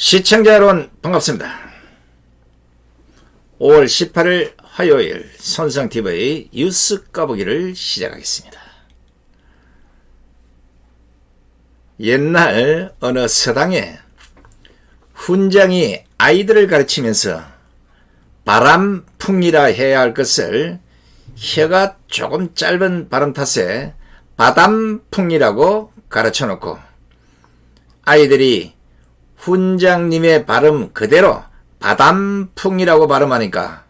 시청자 여러분 반갑습니다. 5월 18일 화요일 손성TV 뉴스 까보기를 시작하겠습니다. 옛날 어느 서당에 훈장이 아이들을 가르치면서 바람풍이라 해야 할 것을 혀가 조금 짧은 바람 탓에 바담풍이라고 가르쳐놓고 아이들이 훈장님의 발음 그대로 바담풍이라고 발음하니까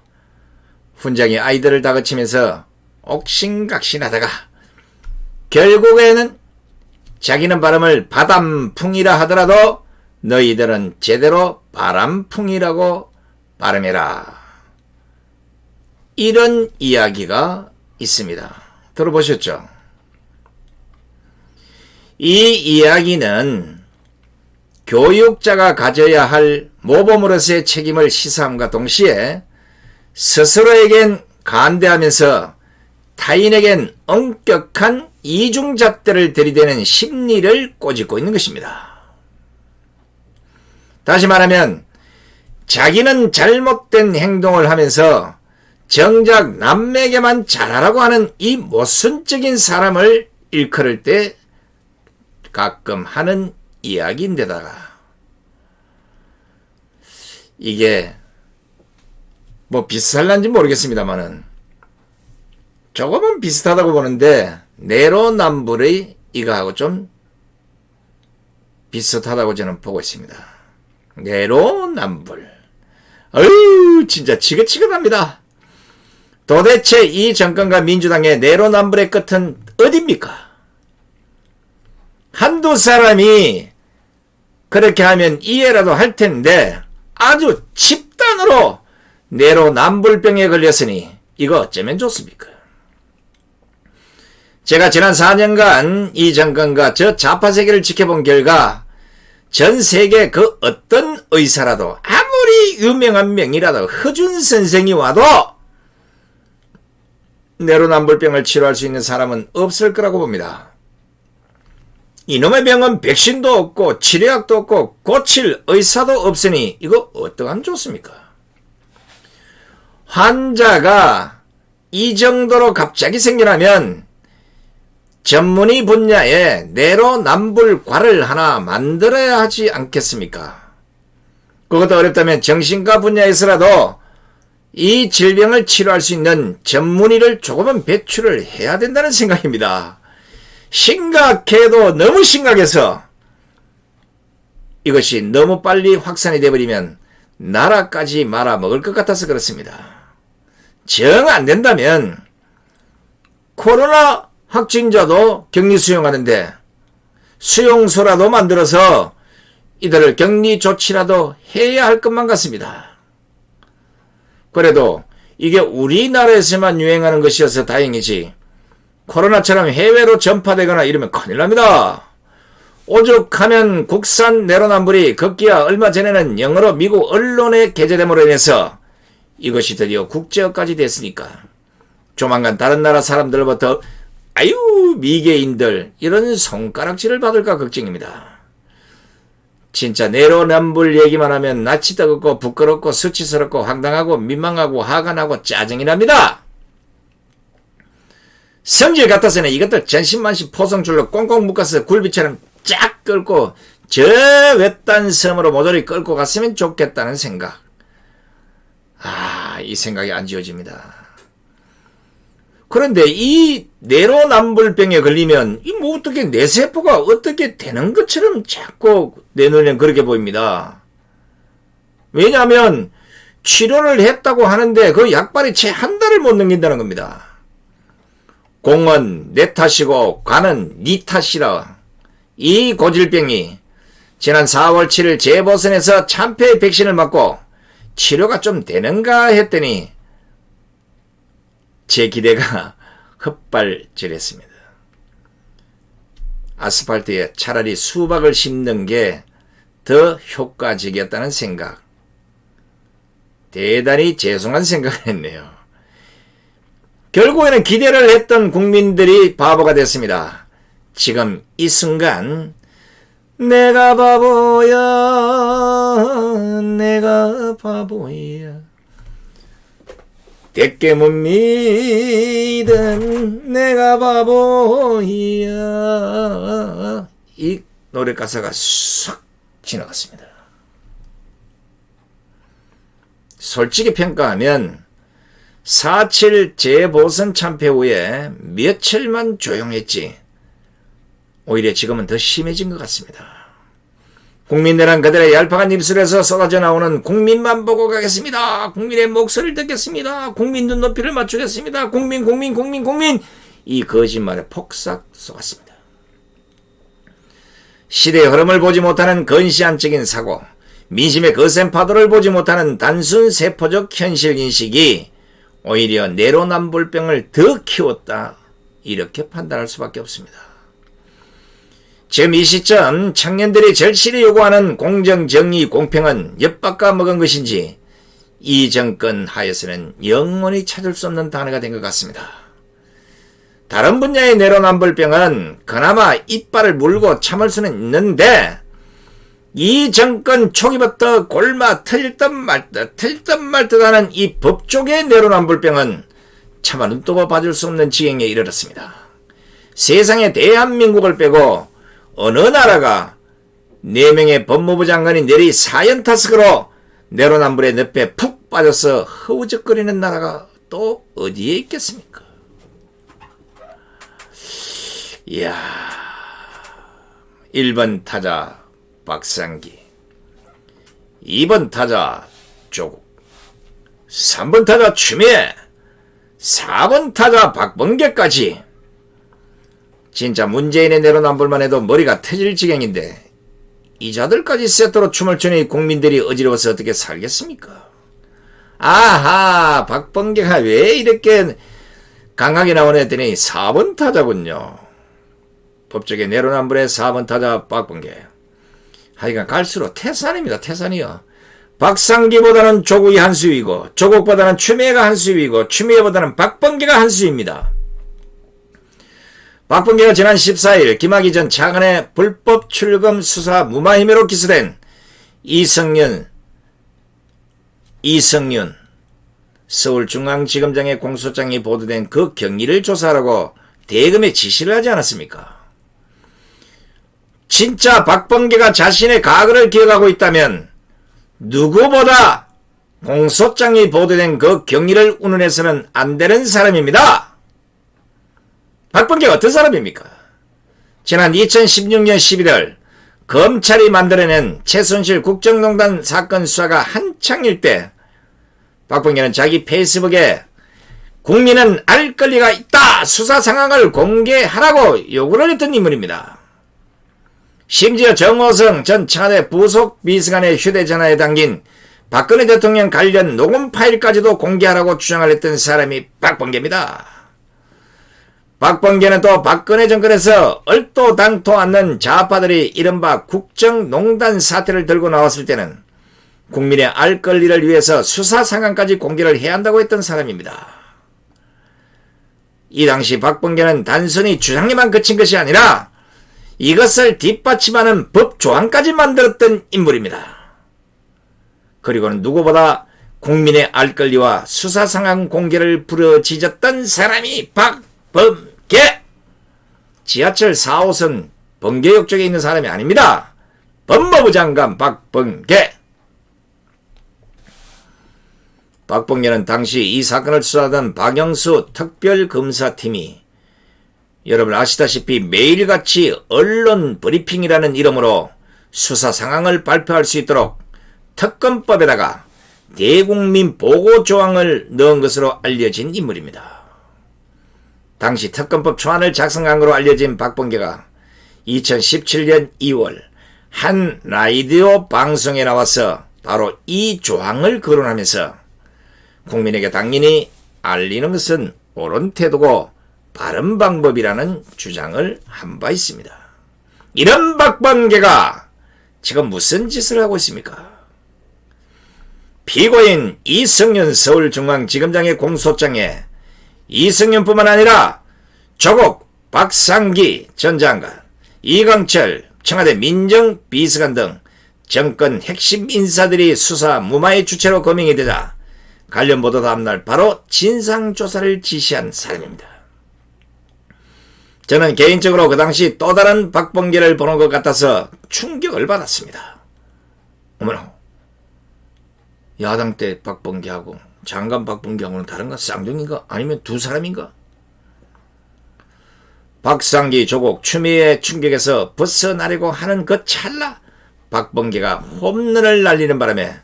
훈장이 아이들을 다그치면서 옥신각신하다가 결국에는 자기는 발음을 바담풍이라 하더라도 너희들은 제대로 바람풍이라고 발음해라. 이런 이야기가 있습니다. 들어보셨죠? 이 이야기는 교육자가 가져야 할 모범으로서의 책임을 시사함과 동시에 스스로에겐 간대하면서 타인에겐 엄격한 이중잣대를 들이대는 심리를 꼬집고 있는 것입니다. 다시 말하면 자기는 잘못된 행동을 하면서 정작 남에게만 잘하라고 하는 이 모순적인 사람을 일컬을 때 가끔 하는 이야기인데다가 이게 뭐 비슷할란지 모르겠습니다만은 조금은 비슷하다고 보는데 내로남불의 이거하고 좀 비슷하다고 저는 보고 있습니다. 내로남불. 어휴 진짜 지긋지긋합니다. 도대체 이 정권과 민주당의 내로남불의 끝은 어딥니까? 한두 사람이 그렇게 하면 이해라도 할 텐데 아주 집단으로 내로남불병에 걸렸으니 이거 어쩌면 좋습니까? 제가 지난 4년간 이 정권과 저 좌파 세계를 지켜본 결과 전 세계 그 어떤 의사라도 아무리 유명한 명이라도 허준 선생이 와도 내로남불병을 치료할 수 있는 사람은 없을 거라고 봅니다. 이놈의 병은 백신도 없고 치료약도 없고 고칠 의사도 없으니 이거 어떡하면 좋습니까? 환자가 이 정도로 갑자기 생겨나면 전문의 분야에 내로남불과를 하나 만들어야 하지 않겠습니까? 그것도 어렵다면 정신과 분야에서라도 이 질병을 치료할 수 있는 전문의를 조금은 배출을 해야 된다는 생각입니다. 심각해도 너무 심각해서 이것이 너무 빨리 확산이 되어버리면 나라까지 말아먹을 것 같아서 그렇습니다. 정 안된다면 코로나 확진자도 격리 수용하는데 수용소라도 만들어서 이들을 격리 조치라도 해야 할 것만 같습니다. 그래도 이게 우리나라에서만 유행하는 것이어서 다행이지 코로나처럼 해외로 전파되거나 이러면 큰일 납니다. 오죽하면 국산 내로남불이 급기야 얼마 전에는 영어로 미국 언론에 게재됨으로 인해서 이것이 드디어 국제어까지 됐으니까 조만간 다른 나라 사람들부터 아유 미개인들 이런 손가락질을 받을까 걱정입니다. 진짜 내로남불 얘기만 하면 낯이 뜨겁고 부끄럽고 수치스럽고 황당하고 민망하고 화가 나고 짜증이 납니다. 성질 같아서는 이것들 전신만신 포성줄로 꽁꽁 묶어서 굴비처럼 쫙 끌고 저 외딴 섬으로 모조리 끌고 갔으면 좋겠다는 생각. 이 생각이 안 지워집니다. 그런데 이 내로남불병에 걸리면 이 뭐 어떻게 뇌세포가 어떻게 되는 것처럼 자꾸 내 눈에는 그렇게 보입니다. 왜냐하면 치료를 했다고 하는데 그 약발이 채 한 달을 못 넘긴다는 겁니다. 공은 내 탓이고 관은 니 탓이라. 이 고질병이 지난 4월 7일 재보선에서 참패의 백신을 맞고 치료가 좀 되는가 했더니 제 기대가 헛발질했습니다. 아스팔트에 차라리 수박을 심는 게 더 효과적이었다는 생각. 대단히 죄송한 생각을 했네요. 결국에는 기대를 했던 국민들이 바보가 됐습니다. 지금 이 순간 내가 바보야 내가 바보야. 대께 못 믿은 내가 바보야. 이 노래 가사가 싹 지나갔습니다. 솔직히 평가하면 4.7 재보선 참패 후에 며칠만 조용했지 오히려 지금은 더 심해진 것 같습니다. 국민들은 그들의 얄팍한 입술에서 쏟아져 나오는 국민만 보고 가겠습니다. 국민의 목소리를 듣겠습니다. 국민 눈높이를 맞추겠습니다. 국민 이 거짓말에 폭삭 쏘았습니다. 시대의 흐름을 보지 못하는 건시안적인 사고, 민심의 거센 파도를 보지 못하는 단순 세포적 현실인식이 오히려 내로남불병을 더 키웠다 이렇게 판단할 수밖에 없습니다. 지금 이 시점 청년들이 절실히 요구하는 공정, 정의, 공평은 엿바꿔 먹은 것인지 이 정권 하에서는 영원히 찾을 수 없는 단어가 된 것 같습니다. 다른 분야의 내로남불병은 그나마 이빨을 물고 참을 수는 있는데 이 정권 초기부터 골마 틀 듯 말 듯 하는 이 법조계의 내로남불병은 차마 눈뜨고 봐줄 수 없는 지경에 이르렀습니다. 세상에 대한민국을 빼고 어느 나라가 4명의 법무부 장관이 내리 사연타석으로 내로남불의 늪에 푹 빠져서 허우적거리는 나라가 또 어디에 있겠습니까? 이야, 1번 타자 박상기, 2번 타자 조국, 3번 타자 추미애, 4번 타자 박범계까지 진짜 문재인의 내로남불만 해도 머리가 터질 지경인데 이 자들까지 세트로 춤을 추니 국민들이 어지러워서 어떻게 살겠습니까? 아하, 박범계가 왜 이렇게 강하게 나오냐 했더니 4번 타자군요. 법조계 내로남불의 4번 타자 박범계. 하여간 갈수록 태산입니다. 태산이요. 박상기보다는 조국이 한 수위고 조국보다는 추미애가 한 수위고 추미애보다는 박범계가 한 수위입니다. 박범계가 지난 14일 김학의 전 차관의 불법 출금 수사 무마 혐의로 기소된 이성윤 서울중앙지검장의 공소장이 보도된 그 경위를 조사하라고 대검에 지시를 하지 않았습니까? 진짜 박범계가 자신의 과거를 기억하고 있다면 누구보다 공소장이 보도된 그 경위를 운운해서는 안 되는 사람입니다. 박범계가 어떤 사람입니까? 지난 2016년 11월 검찰이 만들어낸 최순실 국정농단 사건 수사가 한창일 때 박범계는 자기 페이스북에 국민은 알 권리가 있다, 수사 상황을 공개하라고 요구를 했던 인물입니다. 심지어 정호성 전 청와대 부속 비서관의 휴대전화에 담긴 박근혜 대통령 관련 녹음 파일까지도 공개하라고 주장을 했던 사람이 박범계입니다. 박범계는 또 박근혜 정권에서 얼토당토 않는 좌파들이 이른바 국정농단 사태를 들고 나왔을 때는 국민의 알 권리를 위해서 수사 상황까지 공개를 해야 한다고 했던 사람입니다. 이 당시 박범계는 단순히 주장에만 그친 것이 아니라 이것을 뒷받침하는 법 조항까지 만들었던 인물입니다. 그리고는 누구보다 국민의 알 권리와 수사 상황 공개를 부르짖었던 사람이 박범계. 지하철 4호선 번개역 쪽에 있는 사람이 아닙니다. 법무부 장관 박범계. 박범계는 당시 이 사건을 수사하던 박영수 특별검사팀이 여러분 아시다시피 매일같이 언론 브리핑이라는 이름으로 수사 상황을 발표할 수 있도록 특검법에다가 대국민 보고 조항을 넣은 것으로 알려진 인물입니다. 당시 특검법 초안을 작성한 것으로 알려진 박범계가 2017년 2월 한 라디오 방송에 나와서 바로 이 조항을 거론하면서 국민에게 당연히 알리는 것은 옳은 태도고 바른 방법이라는 주장을 한 바 있습니다. 이런 박범계가 지금 무슨 짓을 하고 있습니까? 피고인 이성윤 서울중앙지검장의 공소장에 이성윤뿐만 아니라 조국, 박상기 전 장관, 이강철 청와대 민정비서관 등 정권 핵심 인사들이 수사 무마의 주체로 거명이 되자 관련 보도 다음날 바로 진상조사를 지시한 사람입니다. 저는 개인적으로 그 당시 또 다른 박범계를 보는 것 같아서 충격을 받았습니다. 어머나, 야당 때 박범계하고 장관 박범계하고는 다른가? 쌍둥이인가? 아니면 두 사람인가? 박상기, 조국, 추미애 충격에서 벗어나려고 하는 그 찰나 박범계가 홈런을 날리는 바람에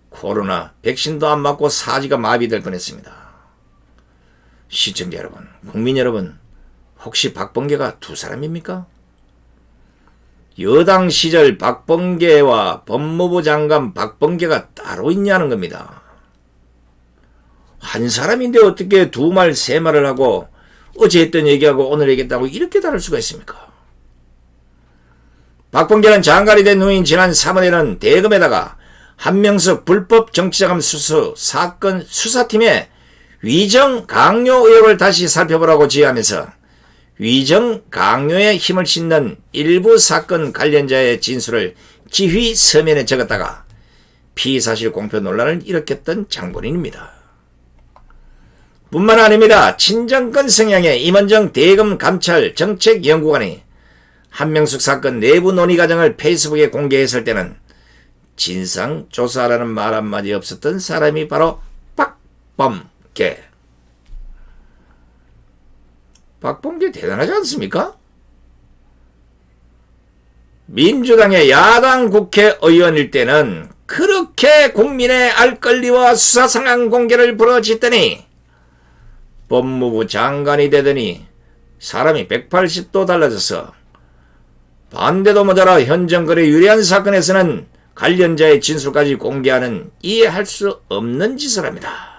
코로나 백신도 안 맞고 사지가 마비될 뻔했습니다. 시청자 여러분, 국민 여러분, 혹시 박범계가 두 사람입니까? 여당 시절 박범계와 법무부 장관 박범계가 따로 있냐는 겁니다. 한 사람인데 어떻게 두 말 세 말을 하고 어제 했던 얘기하고 오늘 얘기했다고 이렇게 다를 수가 있습니까? 박범계는 장관이 된 후인 지난 3월에는 대검에다가 한명숙 불법 정치자금 수수 사건 수사팀에 위정 강요 의혹을 다시 살펴보라고 지휘하면서 위정 강요에 힘을 싣는 일부 사건 관련자의 진술을 지휘 서면에 적었다가 피의사실 공표 논란을 일으켰던 장본인입니다. 뿐만 아닙니다. 친정권 성향의 임원정 대검 감찰 정책연구관이 한명숙 사건 내부 논의 과정을 페이스북에 공개했을 때는 진상조사라는 말 한마디 없었던 사람이 바로 박범계. 박범계 대단하지 않습니까? 민주당의 야당 국회의원일 때는 그렇게 국민의 알 권리와 수사 상황 공개를 부러짓더니 법무부 장관이 되더니 사람이 180도 달라져서 반대도 모자라 현 정권에 유리한 사건에서는 관련자의 진술까지 공개하는 이해할 수 없는 짓을 합니다.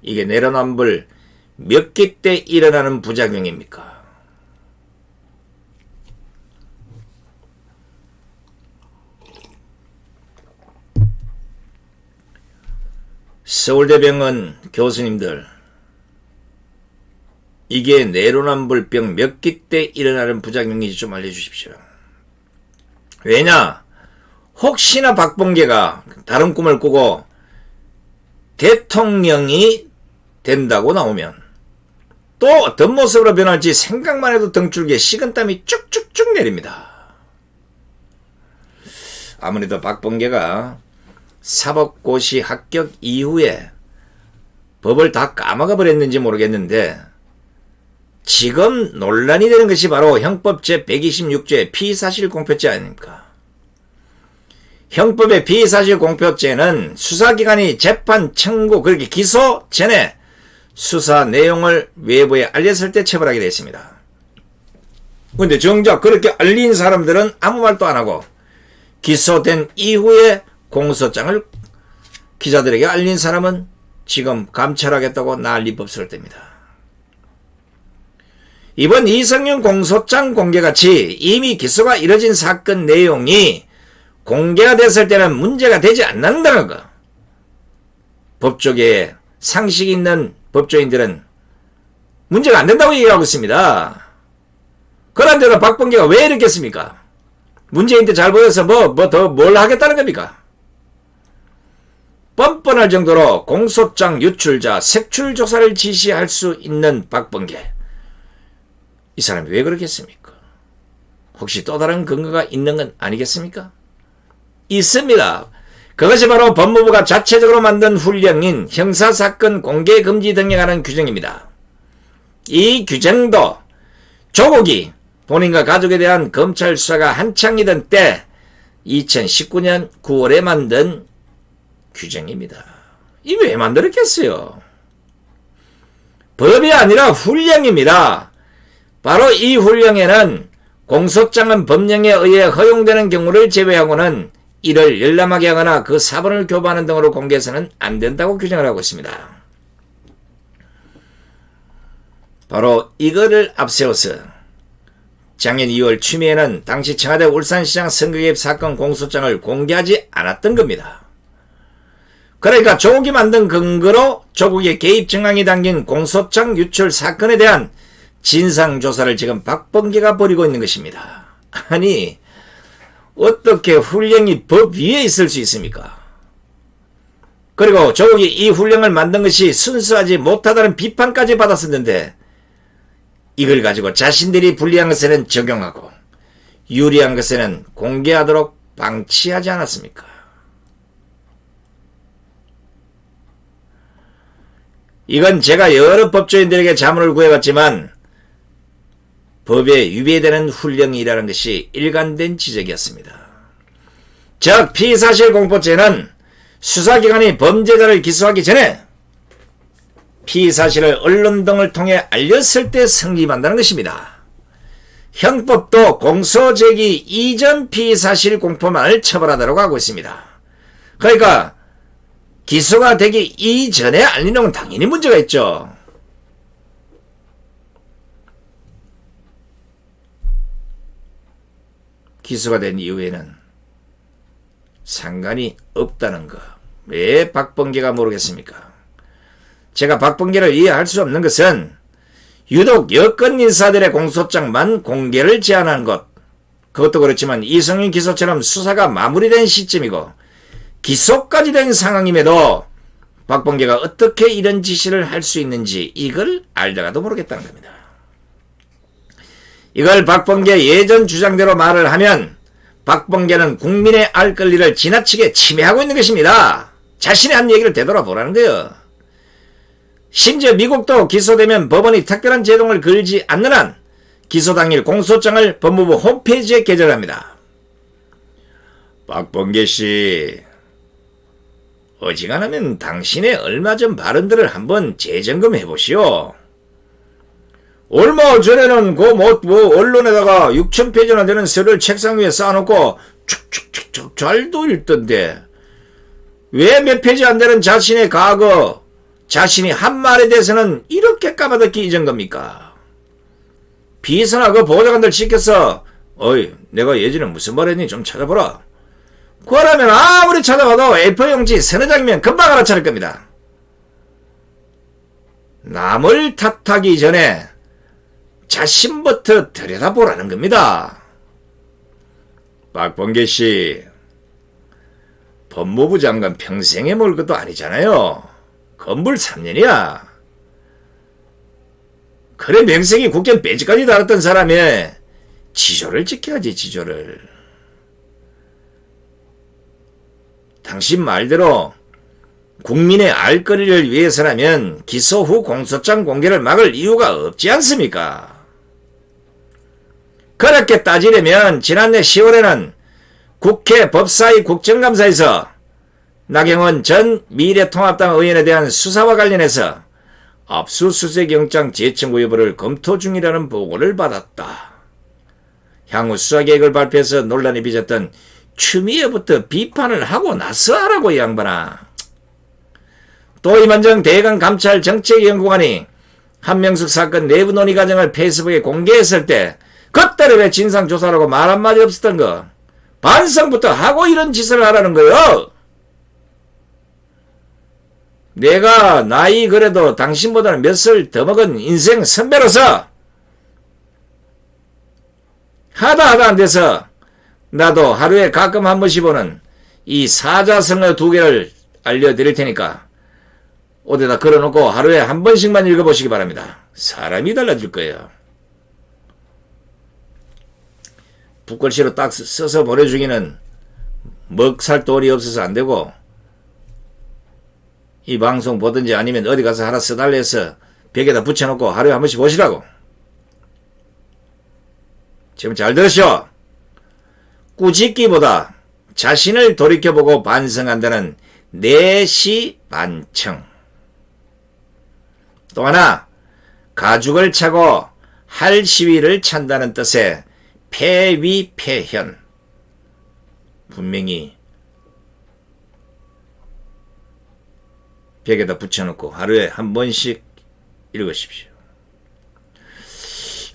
이게 내로남불 몇 기 때 일어나는 부작용입니까? 서울대병원 교수님들, 이게 내로남불병 몇 기 때 일어나는 부작용인지 좀 알려주십시오. 왜냐? 혹시나 박범계가 다른 꿈을 꾸고 대통령이 된다고 나오면 또 어떤 모습으로 변할지 생각만 해도 등줄기에 식은땀이 쭉쭉쭉 내립니다. 아무래도 박범계가 사법고시 합격 이후에 법을 다 까먹어 버렸는지 모르겠는데 지금 논란이 되는 것이 바로 형법 제126조의 피의사실 공표죄 아닙니까? 형법의 피의사실 공표죄는 수사기관이 재판 청구, 그렇게 기소 전에 수사 내용을 외부에 알렸을 때 처벌하게 되어 있습니다. 그런데 정작 그렇게 알린 사람들은 아무 말도 안 하고 기소된 이후에 공소장을 기자들에게 알린 사람은 지금 감찰하겠다고 난리법석을 뗍니다. 이번 이성윤 공소장 공개같이 이미 기소가 이뤄진 사건 내용이 공개가 됐을 때는 문제가 되지 않는다는 거. 법조계에 상식 있는 법조인들은 문제가 안 된다고 얘기하고 있습니다. 그런데도 박범계가 왜 이랬겠습니까? 문재인 때 잘 보여서 뭘 하겠다는 겁니까? 뻔뻔할 정도로 공소장 유출자 색출 조사를 지시할 수 있는 박범계. 이 사람이 왜 그러겠습니까? 혹시 또 다른 근거가 있는 건 아니겠습니까? 있습니다. 그것이 바로 법무부가 자체적으로 만든 훈령인 형사사건 공개금지 등에 관한 규정입니다. 이 규정도 조국이 본인과 가족에 대한 검찰 수사가 한창이던 때 2019년 9월에 만든 규정입니다. 이 왜 만들었겠어요? 법이 아니라 훈령입니다. 바로 이 훈령에는 공소장은 법령에 의해 허용되는 경우를 제외하고는 이를 열람하게 하거나 그 사본을 교부하는 등으로 공개해서는 안 된다고 규정을 하고 있습니다. 바로 이거를 앞세워서 작년 2월 추미애는 당시 청와대 울산시장 선거개입 사건 공소장을 공개하지 않았던 겁니다. 그러니까 조국이 만든 근거로 조국의 개입 정황이 담긴 공소장 유출 사건에 대한 진상조사를 지금 박범계가 벌이고 있는 것입니다. 아니, 어떻게 훈령이 법 위에 있을 수 있습니까? 그리고 조국이 이 훈령을 만든 것이 순수하지 못하다는 비판까지 받았었는데 이걸 가지고 자신들이 불리한 것에는 적용하고 유리한 것에는 공개하도록 방치하지 않았습니까? 이건 제가 여러 법조인들에게 자문을 구해봤지만 법에 위배되는 훈령이라는 것이 일관된 지적이었습니다. 즉 피의사실 공포죄는 수사기관이 범죄자를 기소하기 전에 피의사실을 언론 등을 통해 알렸을 때 성립한다는 것입니다. 형법도 공소제기 이전 피의사실 공포만을 처벌하도록 하고 있습니다. 그러니까 기소가 되기 이전에 알리는 건 당연히 문제가 있죠. 기소가 된 이후에는 상관이 없다는 거. 왜 박범계가 모르겠습니까? 제가 박범계를 이해할 수 없는 것은 유독 여권 인사들의 공소장만 공개를 제한한 것. 그것도 그렇지만 이성윤 기소처럼 수사가 마무리된 시점이고 기소까지 된 상황임에도 박범계가 어떻게 이런 지시를 할 수 있는지 이걸 알다가도 모르겠다는 겁니다. 이걸 박범계 예전 주장대로 말을 하면 박범계는 국민의 알 권리를 지나치게 침해하고 있는 것입니다. 자신의 한 얘기를 되돌아보라는 거예요. 심지어 미국도 기소되면 법원이 특별한 제동을 걸지 않는 한 기소 당일 공소장을 법무부 홈페이지에 게재합니다. 박범계 씨, 어지간하면 당신의 얼마 전 발언들을 한번 재점검해 보시오. 얼마 전에는 언론에다가 6,000페이지나 되는 서류를 책상 위에 쌓아놓고 축축축축 잘도 읽던데 왜 몇 페이지 안 되는 자신의 과거, 자신이 한 말에 대해서는 이렇게 까마득히 잊은 겁니까? 비서나 그 보좌관들 시켜서 어이 내가 예전에 무슨 말 했니 좀 찾아보라. 그러면 아무리 찾아봐도 A4 용지 서너 장면 금방 알아차릴 겁니다. 남을 탓하기 전에 자신부터 들여다보라는 겁니다. 박범계 씨, 법무부 장관 평생에 몰 것도 아니잖아요. 건불 3년이야. 그래 명색이 국정 배지까지 달았던 사람이 지조를 지켜야지, 지조를. 당신 말대로 국민의 알 권리를 위해서라면 기소 후 공소장 공개를 막을 이유가 없지 않습니까? 그렇게 따지려면 지난해 10월에는 국회 법사위 국정감사에서 나경원 전 미래통합당 의원에 대한 수사와 관련해서 압수수색영장 재청구 여부를 검토 중이라는 보고를 받았다. 향후 수사계획을 발표해서 논란이 빚었던 추미애부터 비판을 하고 나서 하라고 이 양반아. 또 임한정 대검 감찰 정책연구관이 한명숙 사건 내부 논의 과정을 페이스북에 공개했을 때 그때는 왜 진상조사라고 말 한마디 없었던 거. 반성부터 하고 이런 짓을 하라는 거요. 내가 나이 그래도 당신보다는 몇 살 더 먹은 인생 선배로서 하다 안 돼서 나도 하루에 가끔 한 번씩 보는 이 사자성어 2개를 알려드릴 테니까 어디다 걸어놓고 하루에 한 번씩만 읽어보시기 바랍니다. 사람이 달라질 거예요. 붓글씨로 딱 써서 보내주기는 먹살 돈이 없어서 안 되고 이 방송 보든지 아니면 어디 가서 하나 써달래 해서 벽에다 붙여놓고 하루에 한 번씩 보시라고. 지금 잘 들으시오. 꾸짖기보다 자신을 돌이켜보고 반성한다는 내시 반청. 또 하나, 가죽을 차고 할 시위를 찬다는 뜻의 폐위폐현. 분명히 벽에다 붙여놓고 하루에 한 번씩 읽으십시오.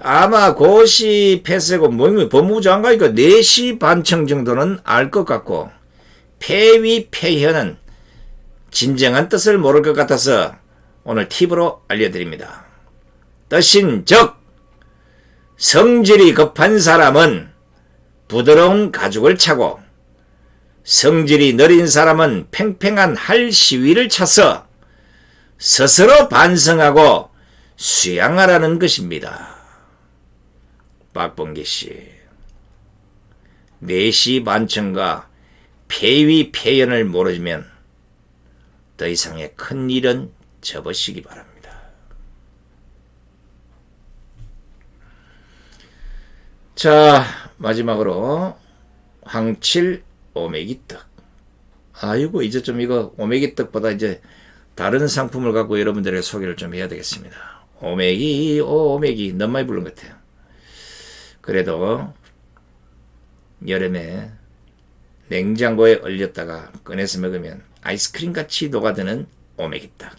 아마 고시 폐쇄고 법무부 장관이니까 내시 반청 정도는 알 것 같고 폐위폐현은 진정한 뜻을 모를 것 같아서 오늘 팁으로 알려드립니다. 뜻인 즉 성질이 급한 사람은 부드러운 가죽을 차고 성질이 느린 사람은 팽팽한 할 시위를 차서 스스로 반성하고 수양하라는 것입니다. 박범계 씨, 내시 반천과 폐위 폐연을 모르면 더 이상의 큰 일은 접으시기 바랍니다. 자, 마지막으로 황칠 오메기떡. 아이고, 이제 좀 이거 오메기떡보다 이제 다른 상품을 갖고 여러분들에게 소개를 좀 해야 되겠습니다. 오메기 너무 많이 부른 것 같아요. 그래도 여름에 냉장고에 얼렸다가 꺼내서 먹으면 아이스크림 같이 녹아드는 오메기떡.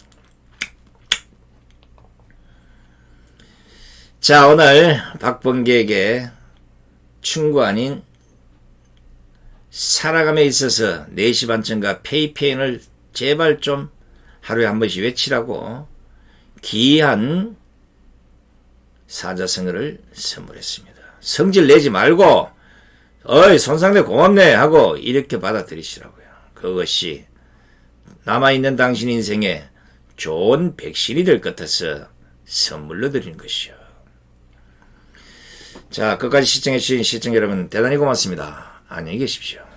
자, 오늘 박범계에게 충고 아닌 살아감에 있어서 4시 반쯤과 페이페인을 제발 좀 하루에 한 번씩 외치라고 귀한 사자성어를 선물했습니다. 성질 내지 말고 어이 손상대 고맙네 하고 이렇게 받아들이시라고요. 그것이 남아있는 당신 인생에 좋은 백신이 될 것 같아서 선물로 드리는 것이요. 자, 끝까지 시청해주신 시청자 여러분 대단히 고맙습니다. 안녕히 계십시오.